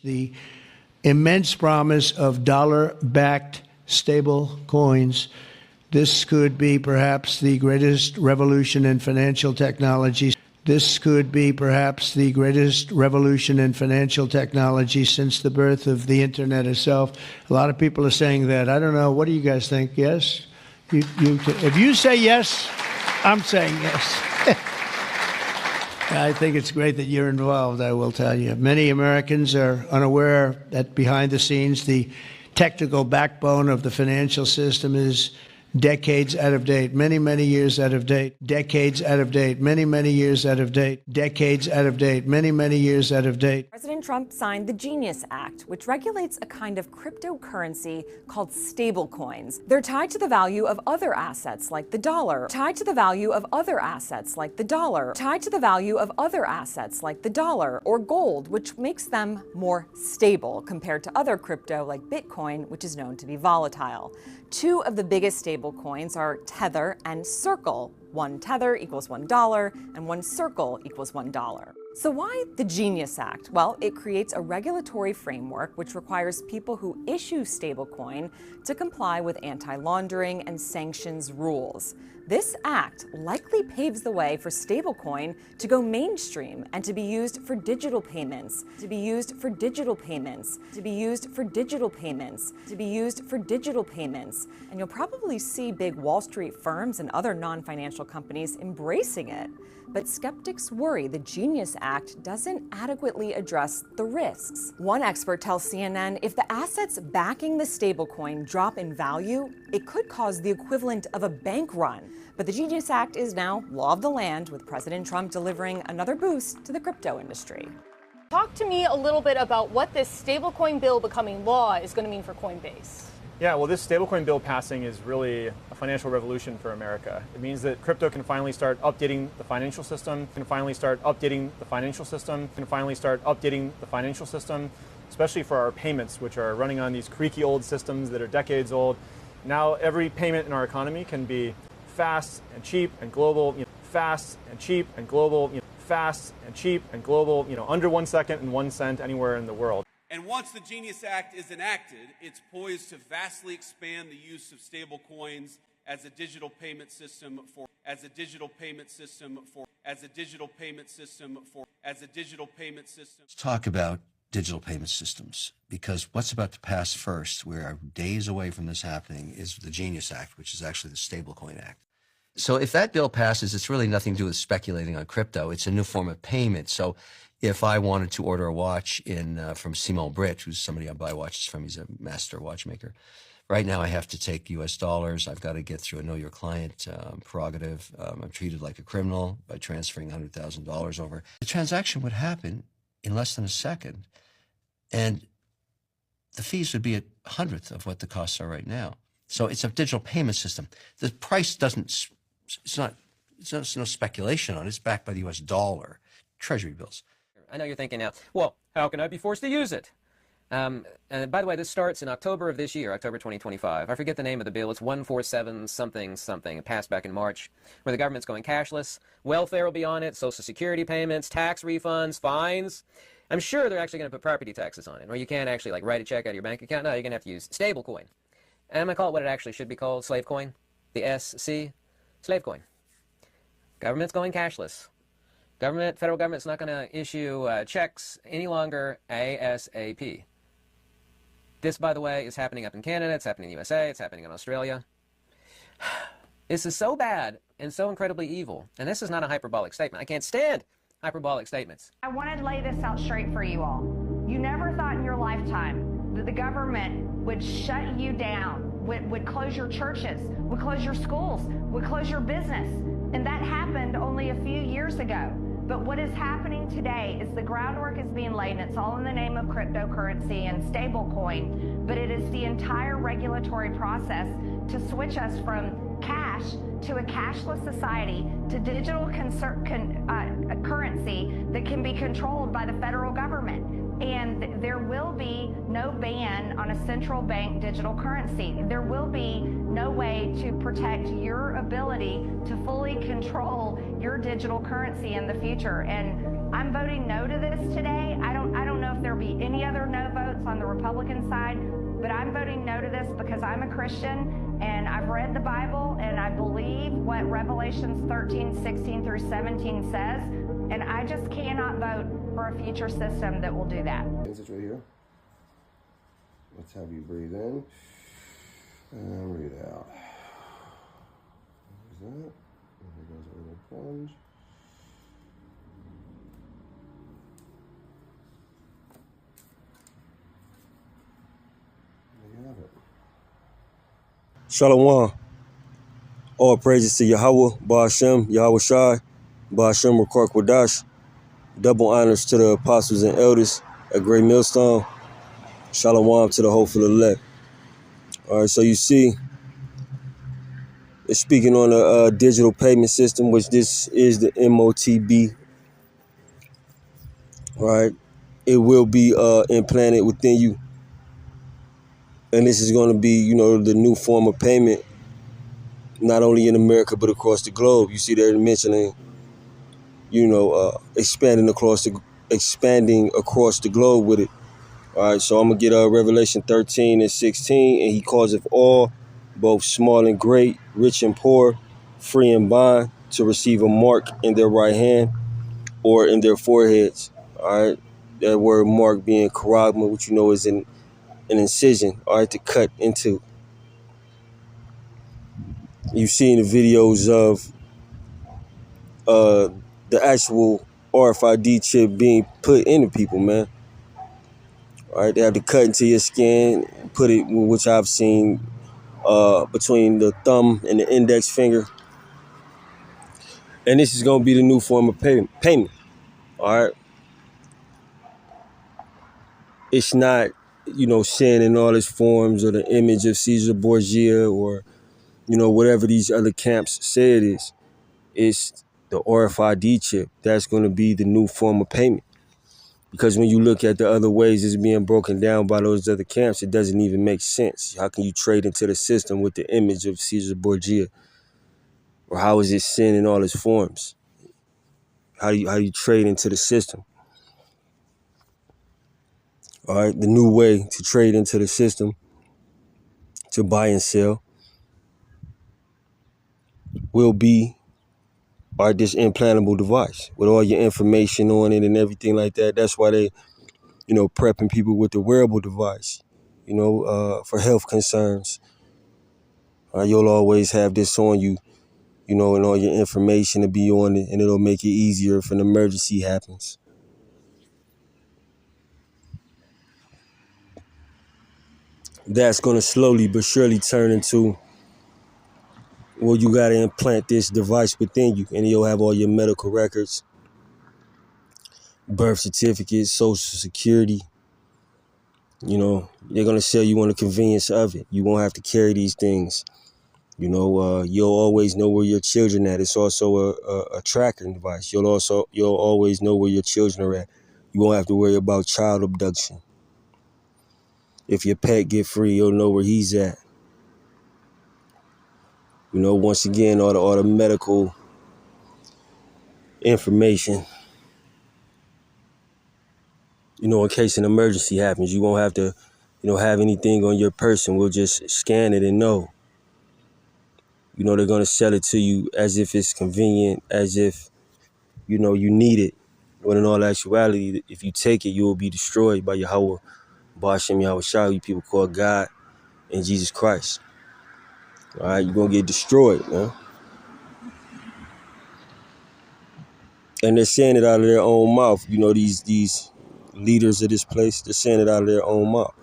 the immense promise of dollar-backed stable coins. This could be perhaps the greatest revolution in financial technology. This could be perhaps the greatest revolution in financial technology since the birth of the internet itself. A lot of people are saying that. I don't know. What do you guys think? Yes? If you say yes, I'm saying yes. I think it's great that you're involved, I will tell you. Many Americans are unaware that behind the scenes, the technical backbone of the financial system is decades out of date, many, many years out of date, decades out of date, many, many years out of date, decades out of date, many, many years out of date. President Trump signed the Genius Act, which regulates a kind of cryptocurrency called stablecoins. They're tied to the value of other assets like the dollar, tied to the value of other assets like the dollar, tied to the value of other assets like the dollar or gold, which makes them more stable compared to other crypto like Bitcoin, which is known to be volatile. Two of the biggest stable coins are Tether and Circle. One Tether equals $1 and one Circle equals $1. So why the Genius Act? Well, it creates a regulatory framework which requires people who issue stablecoin to comply with anti-laundering and sanctions rules. This act likely paves the way for stablecoin to go mainstream and to be used for digital payments, to be used for digital payments, to be used for digital payments, to be used for digital payments. And you'll probably see big Wall Street firms and other non-financial companies embracing it. But skeptics worry the Genius Act doesn't adequately address the risks. One expert tells CNN if the assets backing the stablecoin drop in value, it could cause the equivalent of a bank run. But the Genius Act is now law of the land, with President Trump delivering another boost to the crypto industry. Talk to me a little bit about what this stablecoin bill becoming law is going to mean for Coinbase. Yeah, well, this stablecoin bill passing is really a financial revolution for America. It means that crypto can finally start updating the financial system, especially for our payments, which are running on these creaky old systems that are decades old. Now every payment in our economy can be fast and cheap and global, under 1 second and 1 cent anywhere in the world. And once the Genius Act is enacted, it's poised to vastly expand the use of stable coins as a digital payment system for Let's talk about digital payment systems, because what's about to pass first, we are days away from this happening, is the Genius Act, which is actually the Stablecoin Act. So if that bill passes, it's really nothing to do with speculating on crypto. It's a new form of payment. So if I wanted to order a watch from Simon Britt, who's somebody I buy watches from, he's a master watchmaker. Right now I have to take US dollars. I've got to get through a know your client prerogative. I'm treated like a criminal by transferring $100,000 over. The transaction would happen in less than a second, and the fees would be a hundredth of what the costs are right now. So it's a digital payment system. The price doesn't, it's no speculation on it. It's backed by the US dollar, treasury bills. I know you're thinking now, well, how can I be forced to use it? And by the way, this starts in October of this year, October 2025. I forget the name of the bill. It's 147 something something. It passed back in March, where the government's going cashless. Welfare will be on it, Social Security payments, tax refunds, fines. I'm sure they're actually going to put property taxes on it, or you can't actually like write a check out of your bank account. No, you're going to have to use stablecoin. And I'm going to call it what it actually should be called, slave coin, the SC, slave coin. Government's going cashless. Federal government's not going to issue checks any longer ASAP. This, by the way, is happening up in Canada, it's happening in the USA, it's happening in Australia. This is so bad and so incredibly evil. And this is not a hyperbolic statement. I can't stand hyperbolic statements. I want to lay this out straight for you all. You never thought in your lifetime that the government would shut you down, would close your churches, would close your schools, would close your business. And that happened only a few years ago. But what is happening today is the groundwork is being laid, and it's all in the name of cryptocurrency and stablecoin, but it is the entire regulatory process to switch us from cash to a cashless society to digital currency that can be controlled by the federal government. And there will be no ban on a central bank digital currency. There will be no way to protect your ability to fully control your digital currency in the future. And I'm voting no to this today. I don't know if there'll be any other no votes on the Republican side, but I'm voting no to this because I'm a Christian and I've read the Bible and I believe what Revelations 13, 16 through 17 says. And I just cannot vote for a future system that will do that. Is it right here? Let's have you breathe in and breathe out. What is that? There goes a little plunge. There you have it. Shalom. All praises to Yahweh, Ba'ashem, Yahweh Shai, Ba'ashem Rakar Kwadash. Double honors to the apostles and elders at Great Millstone. Shalom to the hopeful elect. All right, so you see, it's speaking on a digital payment system, which this is the M.O.T.B. All right, it will be implanted within you, and this is going to be, the new form of payment, not only in America but across the globe. You see, they're mentioning, expanding across the globe with it. All right, so I'm going to get Revelation 13 and 16, and he causeth all, both small and great, rich and poor, free and bond, to receive a mark in their right hand or in their foreheads. All right, that word mark being charagma, which is an incision, all right, to cut into. You've seen the videos of the actual RFID chip being put into people, man. All right, they have to cut into your skin, put it, which I've seen, between the thumb and the index finger. And this is going to be the new form of payment. All right. It's not, sin in all its forms or the image of Caesar Borgia or, whatever these other camps say it is. It's the RFID chip. That's going to be the new form of payment. Because when you look at the other ways it's being broken down by those other camps, it doesn't even make sense. How can you trade into the system with the image of Caesar Borgia? Or how is it sin in all its forms? How do you trade into the system? All right, the new way to trade into the system, to buy and sell, will be, all right, this implantable device with all your information on it and everything like that. That's why they, prepping people with the wearable device, for health concerns. You'll always have this on you, and all your information to be on it, and it'll make it easier if an emergency happens. That's going to slowly but surely turn into, well, you got to implant this device within you, and you'll have all your medical records, birth certificates, social security. They're going to sell you on the convenience of it. You won't have to carry these things. You'll always know where your children are at. It's also a tracking device. You'll always know where your children are at. You won't have to worry about child abduction. If your pet get free, you'll know where he's at. Once again, all the medical information, in case an emergency happens. You won't have to, have anything on your person. We'll just scan it and know. They're going to sell it to you as if it's convenient, as if, you need it. When in all actuality, if you take it, you will be destroyed by Yahweh, Ba'ashem, Yahweh Shai, you people call God, and Jesus Christ. All right, you're going to get destroyed, man. And they're saying it out of their own mouth. These leaders of this place, they're saying it out of their own mouth.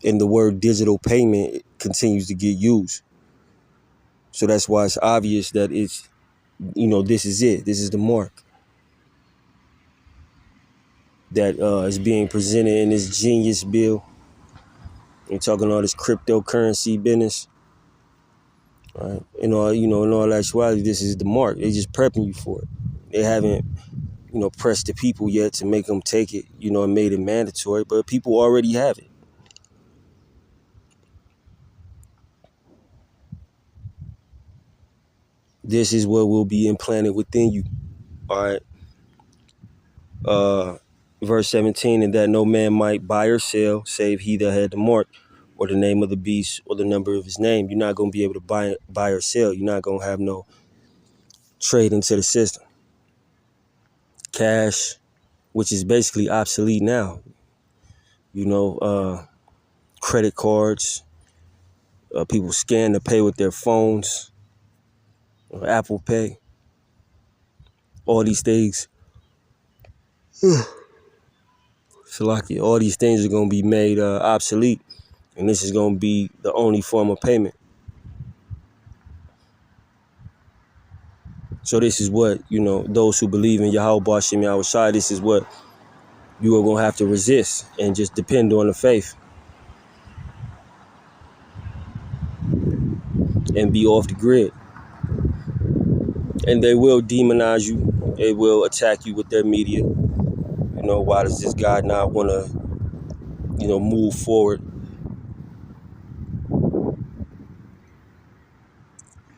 And the word digital payment continues to get used. So that's why it's obvious that it's, this is it. This is the mark that is being presented in this genius bill. They're talking all this cryptocurrency business. Right? In all actuality, this is the mark. They just prepping you for it. They haven't press the people yet to make them take it, and made it mandatory, but people already have it. This is what will be implanted within you. All right. Verse 17, and that no man might buy or sell, save he that had the mark, or the name of the beast, or the number of his name. You're not going to be able to buy or sell. You're not going to have no trade into the system. Cash, which is basically obsolete now. Credit cards, people scan to pay with their phones, or Apple Pay, all these things. Salaki, all these things are going to be made obsolete, and this is going to be the only form of payment. So this is what, those who believe in Yahweh Bashim Yahushai, this is what you are going to have to resist and just depend on the faith and be off the grid. And they will demonize you. They will attack you with their media. Why does this guy not want to, move forward?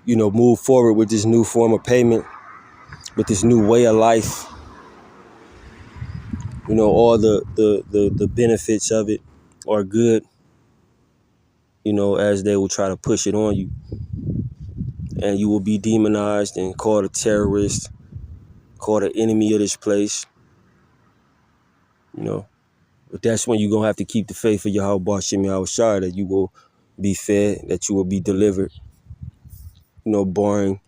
Move forward with this new form of payment, with this new way of life. All the benefits of it are good, as they will try to push it on you. And you will be demonized and called a terrorist, called an enemy of this place. But that's when you're going to have to keep the faith of Yahweh Bashim Yahushai, that you will be fed, that you will be delivered, barring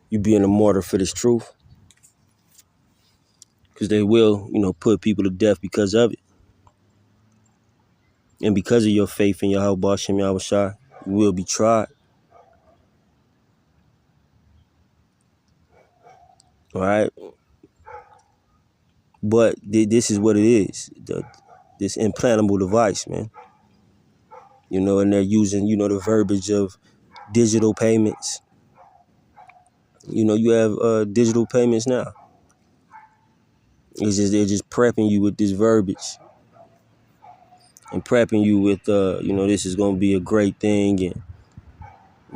you being a martyr for this truth. Because they will, put people to death because of it. And because of your faith in Yahweh Bashim Yahushai, you will be tried. All right? But this is what it is. This implantable device, man. And they're using, the verbiage of digital payments. You have digital payments now. They're just prepping you with this verbiage and prepping you with, this is going to be a great thing, and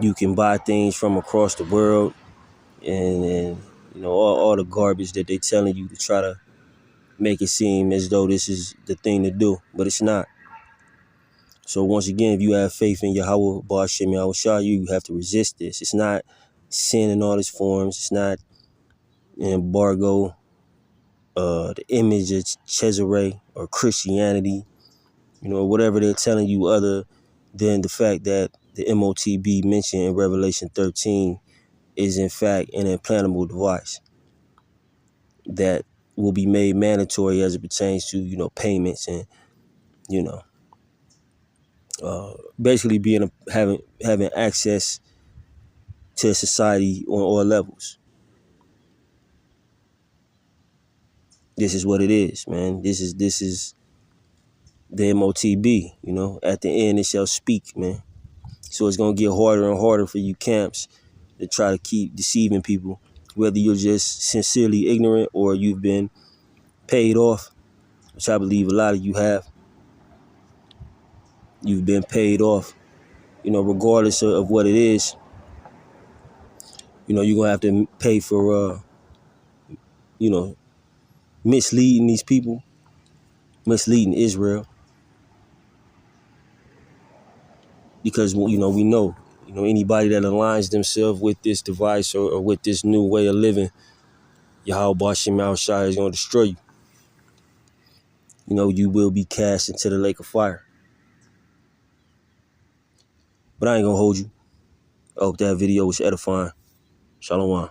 you can buy things from across the world, and all the garbage that they're telling you to try to make it seem as though this is the thing to do, but it's not. So once again, if you have faith in Yahweh Ba'ashem Yahushua, you have to resist this. It's not sin in all its forms. It's not an embargo, the image of Cesare or Christianity, whatever they're telling you, other than the fact that the M.O.T.B mentioned in Revelation 13 is in fact an implantable device that will be made mandatory as it pertains to, payments and, basically having access to society on all levels. This is what it is, man. This is the M.O.T.B, At the end, it shall speak, man. So it's going to get harder and harder for you camps to try to keep deceiving people, whether you're just sincerely ignorant or you've been paid off, which I believe a lot of you have. You've been paid off, regardless of what it is. You're going to have to pay for, misleading these people, misleading Israel. Because, we know, anybody that aligns themselves with this device or with this new way of living, Yahweh Bashim Yahushai is going to destroy you. You will be cast into the lake of fire. But I ain't going to hold you. I hope that video was edifying. Shalom.